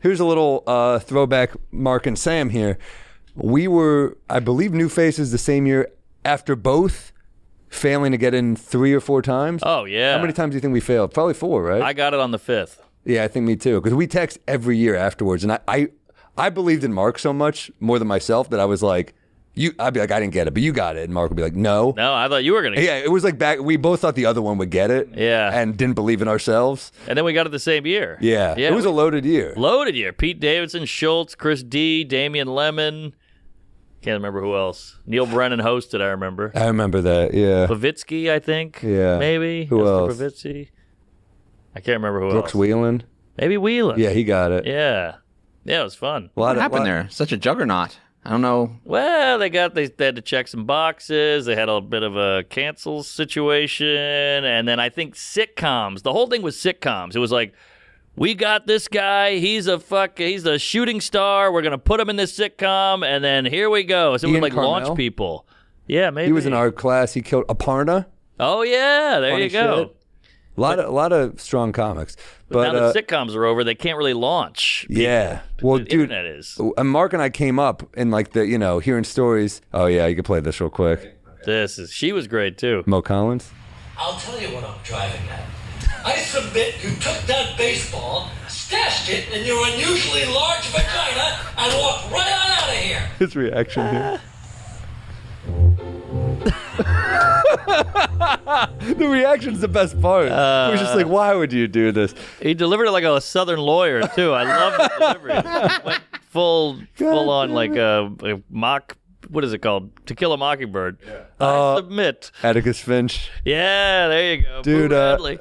Here's a little throwback. Mark and Sam here. We were, I believe, New Faces the same year after both failing to get in 3 or 4 times. Oh, yeah. How many times do you think we failed? Probably 4, right? I got it on the 5th. Yeah, I think me too. Because we text every year afterwards. And I believed in Mark so much, more than myself, that I was like, I'd be like, I didn't get it, but you got it. And Mark would be like, no. No, I thought you were going to get it. Yeah, it was like we both thought the other one would get it. Yeah. And didn't believe in ourselves. And then we got it the same year. Yeah. It was a loaded year. Loaded year. Pete Davidson, Schultz, Chris D, Damian Lemon. Can't remember who else. Neil Brennan hosted, I remember. I remember that, yeah. Pavitsky, I think. Yeah. Maybe. Who else? Pavitsky. I can't remember who Brooks else. Wheelan. Maybe Wheelan. Yeah, he got it. Yeah. Yeah, it was fun. What happened there? Such a juggernaut. I don't know. Well, they had to check some boxes. They had a bit of a cancel situation. And then I think sitcoms. The whole thing was sitcoms. It was like, we got this guy. He's a shooting star. We're going to put him in this sitcom. And then here we go. So it would like Carmel? launch people. Yeah, maybe. He was in our class. He killed Aparna. Oh, yeah. There Funny you go. shit. A lot of strong comics. But now that sitcoms are over, they can't really launch. Yeah. Well, the dude, internet is. Mark and I came up in like the, hearing stories. Oh, yeah, you can play this real quick. She was great, too. Mo Collins. I'll tell you what I'm driving at. I submit you took that baseball, stashed it in your unusually large vagina, and walked right on out of here. His reaction here. The reaction's the best part. He was just like, why would you do this? He delivered it like a Southern lawyer, too. I love the delivery. Went full on like a mock, what is it called? To Kill a Mockingbird. Yeah. I submit. Atticus Finch. Yeah, there you go. Dude,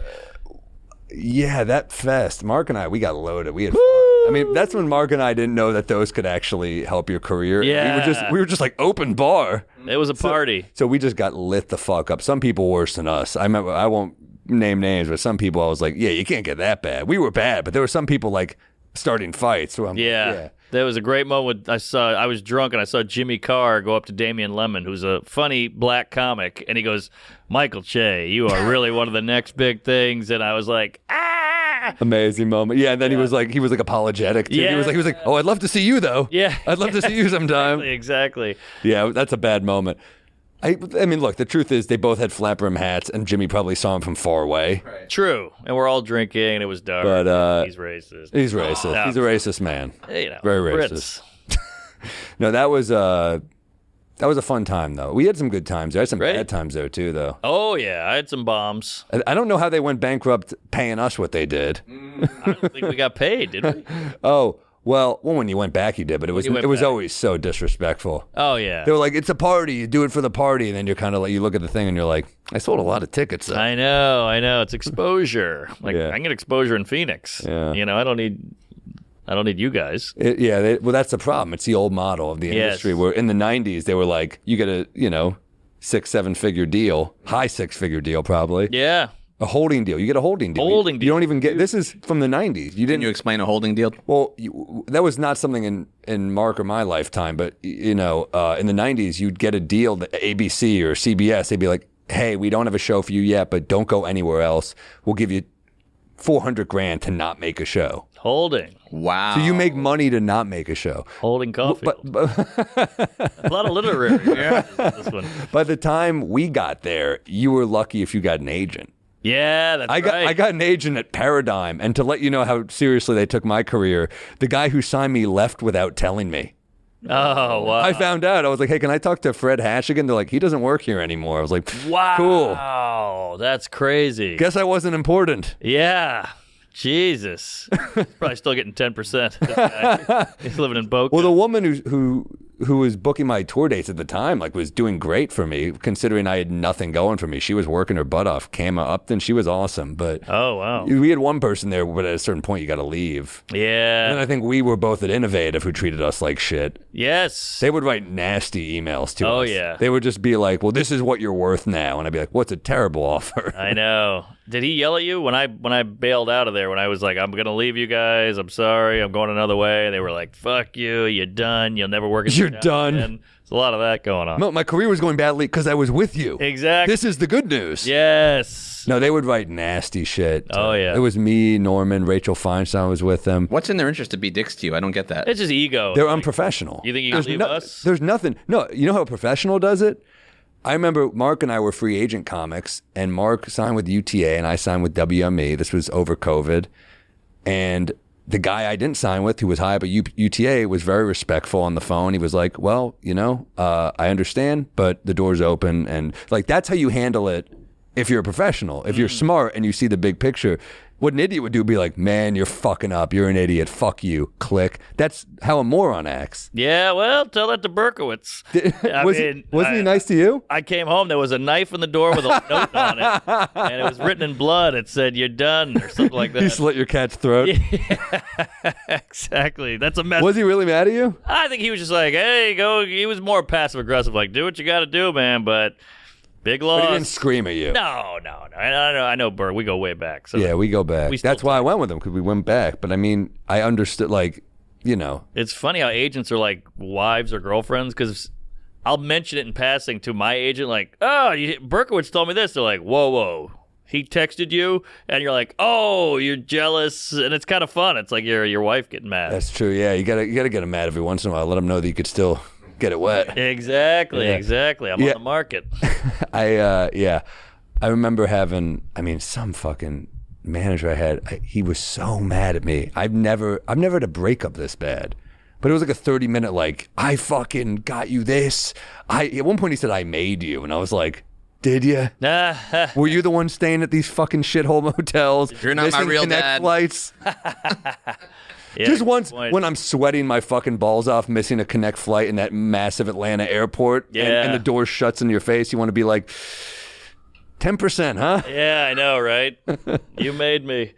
yeah, that fest. Mark and I, we got loaded. We had fun. I mean, that's when Mark and I didn't know that those could actually help your career. Yeah. We were just like open bar. It was a party. So we just got lit the fuck up. Some people worse than us. I remember, I won't name names, but some people I was like, yeah, you can't get that bad. We were bad, but there were some people like starting fights. So yeah. There was a great moment. I was drunk and I saw Jimmy Carr go up to Damian Lemon, who's a funny black comic, and he goes, Michael Che, you are really one of the next big things. And I was like, ah! Amazing moment. Yeah, and then he was like apologetic too. Yeah. He was like, oh, I'd love to see you though. Yeah. I'd love to see you sometime. Exactly. Yeah, that's a bad moment. I mean, look, the truth is they both had flat brim hats, and Jimmy probably saw him from far away. Right. True. And we're all drinking, and it was dark. But he's racist. He's racist. Oh, He's a racist man. Very racist. No, that was a fun time though. We had some good times. I had some bad times there too, though. Oh yeah, I had some bombs. I don't know how they went bankrupt paying us what they did. I don't think we got paid, did we? Oh. Well, when you went back, you did, but it was back. always so disrespectful. Oh yeah, they were like, "It's a party, you do it for the party," and then you're kind of like, you look at the thing and you're like, "I sold a lot of tickets." Though. I know, it's exposure. Like I can get exposure in Phoenix. Yeah. I don't need you guys. Well, that's the problem. It's the old model of the industry where in the '90s they were like, you get a 6-7 figure deal, high 6-figure deal probably. Yeah. A holding deal. You get a holding deal. You don't even get. This is from the '90s. Can you explain a holding deal? Well, that was not something in Mark or my lifetime. But in the '90s, you'd get a deal that ABC or CBS. They'd be like, "Hey, we don't have a show for you yet, but don't go anywhere else. We'll give you $400,000 to not make a show." Holding. Wow. So you make money to not make a show. Holding coffee. But a lot of literary. This one. By the time we got there, you were lucky if you got an agent. Yeah, that's right. I got an agent at Paradigm, and to let you know how seriously they took my career, the guy who signed me left without telling me. Oh, wow. I found out. I was like, hey, can I talk to Fred Hashigan? They're like, he doesn't work here anymore. I was like, wow. Cool. Wow, that's crazy. Guess I wasn't important. Yeah. Jesus. He's probably still getting 10%. He's living in Boca. Well, the woman who was booking my tour dates at the time, like, was doing great for me, considering I had nothing going for me. She was working her butt off. Kama Upton, she was awesome. But oh, wow. We had one person there, but at a certain point, you got to leave. Yeah. And I think we were both at Innovative who treated us like shit. Yes. They would write nasty emails to us. Oh, yeah. They would just be like, well, this is what you're worth now. And I'd be like, what's a terrible offer? I know. Did he yell at you when I bailed out of there, when I was like, I'm going to leave you guys. I'm sorry. I'm going another way. They were like, fuck you. You're done. You'll never work again. You're done. And there's a lot of that going on. My career was going badly because I was with you. Exactly. This is the good news. Yes. No, they would write nasty shit. Oh, yeah. It was me, Norman, Rachel Feinstein was with them. What's in their interest to be dicks to you? I don't get that. It's just ego. They're unprofessional. You think you can leave us? There's nothing. No, you know how a professional does it? I remember Mark and I were free agent comics, and Mark signed with UTA, and I signed with WME. This was over COVID. And the guy I didn't sign with, who was high up at UTA, was very respectful on the phone. He was like, well, I understand, but the door's open. And like, that's how you handle it if you're a professional. If you're smart and you see the big picture. What an idiot would do would be like, man, you're fucking up. You're an idiot. Fuck you. Click. That's how a moron acts. Yeah, well, tell that to Berkowitz. Wasn't he nice to you? I came home. There was a knife in the door with a note on it, and it was written in blood. It said, "You're done," or something like that. He slit your cat's throat. Yeah, exactly. That's a mess. Was he really mad at you? I think he was just like, "Hey, go." He was more passive aggressive, like, "Do what you got to do, man." But big loss. But he didn't scream at you. No. I know Bert. We go way back. So Yeah, we go back. We still That's why I went with him, because we went back. But I mean, I understood, like, It's funny how agents are like wives or girlfriends, because I'll mention it in passing to my agent, like, "Oh, Berkowitz told me this." They're like, whoa. He texted you, and you're like, "Oh, you're jealous," and it's kind of fun. It's like your wife getting mad. That's true. Yeah, you gotta get him mad every once in a while. Let him know that you could still get it wet. Exactly. I'm on the market. I remember having, some fucking manager I had. He was so mad at me. I've never had a breakup this bad. But it was like a 30-minute, like, I fucking got you this. At one point he said, I made you. And I was like, did you? Were you the one staying at these fucking shithole motels? You're not my real Connect dad. Flights? Yeah, Just once, point. when I'm sweating my fucking balls off, missing a Connect flight in that massive Atlanta airport, and the door shuts in your face, you want to be like, 10%, huh? Yeah, I know, right? You made me.